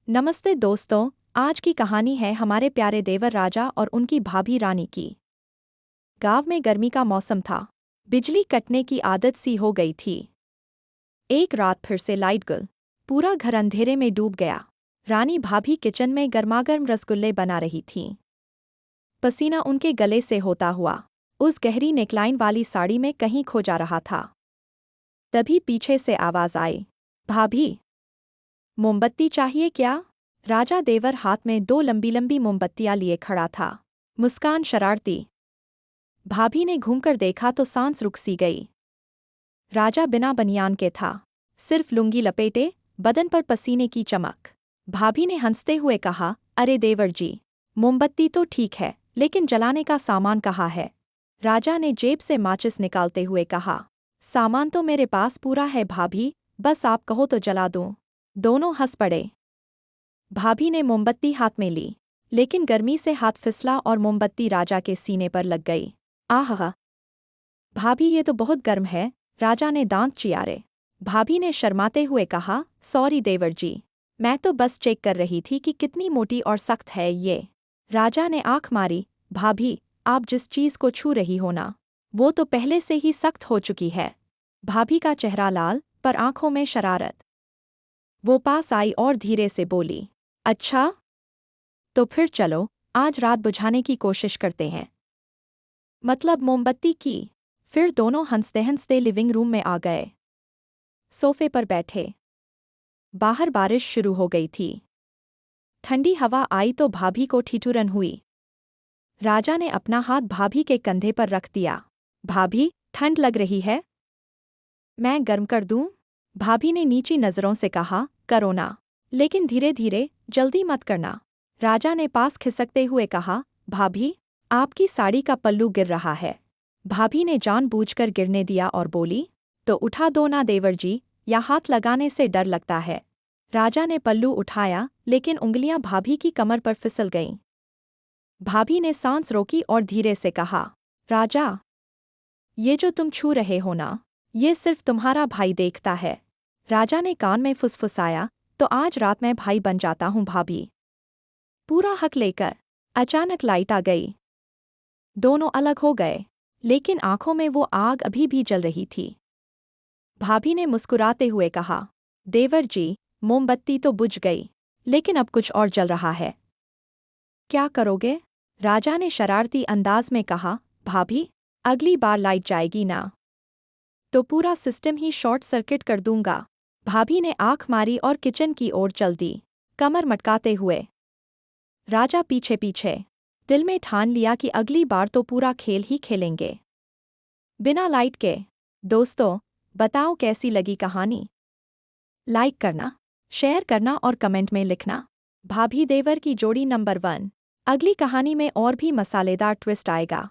नमस्ते दोस्तों, आज की कहानी है हमारे प्यारे देवर राजा और उनकी भाभी रानी की। गांव में गर्मी का मौसम था। बिजली कटने की आदत सी हो गई थी। एक रात फिर से लाइट गल। पूरा घर अंधेरे में डूब गया। रानी भाभी किचन में गर्मागर्म रसगुल्ले बना रही थीं। पसीना उनके गले से होता हुआ उस गहरी नेकलाइन वाली साड़ी में कहीं खो जा रहा था। तभी पीछे से आवाज आई, भाभी, मोमबत्ती चाहिए क्या? राजा देवर हाथ में दो लंबी लंबी मोमबत्तियां लिए खड़ा था, मुस्कान शरारती। भाभी ने घूमकर देखा तो सांस रुक सी गई। राजा बिना बनियान के था, सिर्फ लुंगी लपेटे, बदन पर पसीने की चमक। भाभी ने हंसते हुए कहा, अरे देवर जी, मोमबत्ती तो ठीक है, लेकिन जलाने का सामान कहाँ है? राजा ने जेब से माचिस निकालते हुए कहा, सामान तो मेरे पास पूरा है भाभी, बस आप कहो तो जला दूं। दोनों हंस पड़े। भाभी ने मोमबत्ती हाथ में ली, लेकिन गर्मी से हाथ फिसला और मोमबत्ती राजा के सीने पर लग गई। आह! भाभी, ये तो बहुत गर्म है। राजा ने दांत चियारे। भाभी ने शर्माते हुए कहा, सॉरी देवर जी, मैं तो बस चेक कर रही थी कि कितनी मोटी और सख्त है ये। राजा ने आंख मारी, भाभी, आप जिस चीज को छू रही हो ना, वो तो पहले से ही सख्त हो चुकी है। भाभी का चेहरा लाल, पर आंखों में शरारत। वो पास आई और धीरे से बोली, अच्छा, तो फिर चलो, आज रात बुझाने की कोशिश करते हैं। मतलब मोमबत्ती की। फिर दोनों हंसते हंसते लिविंग रूम में आ गए। सोफे पर बैठे। बाहर बारिश शुरू हो गई थी। ठंडी हवा आई तो भाभी को ठिठुरन हुई। राजा ने अपना हाथ भाभी के कंधे पर रख दिया। भाभी, ठंड लग रही है? मैं गर्म कर दूं? भाभी ने नीची नज़रों से कहा, करो ना, लेकिन धीरे धीरे, जल्दी मत करना। राजा ने पास खिसकते हुए कहा, भाभी, आपकी साड़ी का पल्लू गिर रहा है। भाभी ने जानबूझकर गिरने दिया और बोली, तो उठा दो ना देवर जी, या हाथ लगाने से डर लगता है। राजा ने पल्लू उठाया, लेकिन उंगलियां भाभी की कमर पर फिसल गईं। भाभी ने सांस रोकी और धीरे से कहा, राजा, ये जो तुम छू रहे हो ना, ये सिर्फ तुम्हारा भाई देखता है। राजा ने कान में फुसफुसाया, तो आज रात मैं भाई बन जाता हूँ भाभी। पूरा हक लेकर। अचानक लाइट आ गई। दोनों अलग हो गए, लेकिन आंखों में वो आग अभी भी जल रही थी। भाभी ने मुस्कुराते हुए कहा, देवर जी, मोमबत्ती तो बुझ गई, लेकिन अब कुछ और जल रहा है। क्या करोगे? राजा ने शरारती अंदाज में कहा, भाभी, अगली बार लाइट जाएगी ना, तो पूरा सिस्टम ही शॉर्ट सर्किट कर दूंगा। भाभी ने आंख मारी और किचन की ओर चल दी, कमर मटकाते हुए। राजा पीछे पीछे। दिल में ठान लिया कि अगली बार तो पूरा खेल ही खेलेंगे, बिना लाइट के। दोस्तों, बताओ कैसी लगी कहानी? लाइक करना, शेयर करना और कमेंट में लिखना। भाभी देवर की जोड़ी नंबर 1। अगली कहानी में और भी मसालेदार ट्विस्ट आएगा।